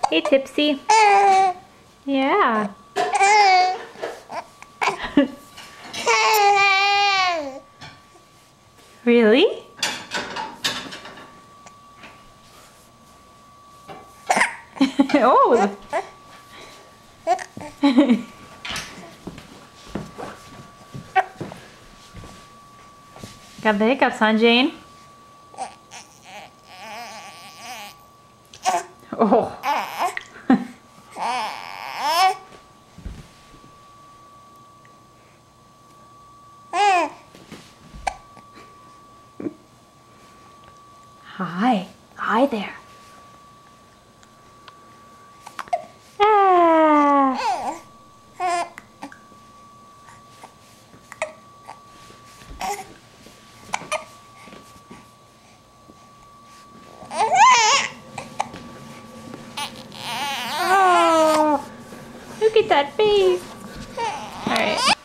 Hey, Tipsy. Yeah. Really? Oh. Got the hiccups, huh, Jane? Oh. Hi. Hi there. Ah. Oh. Look at that face. All right.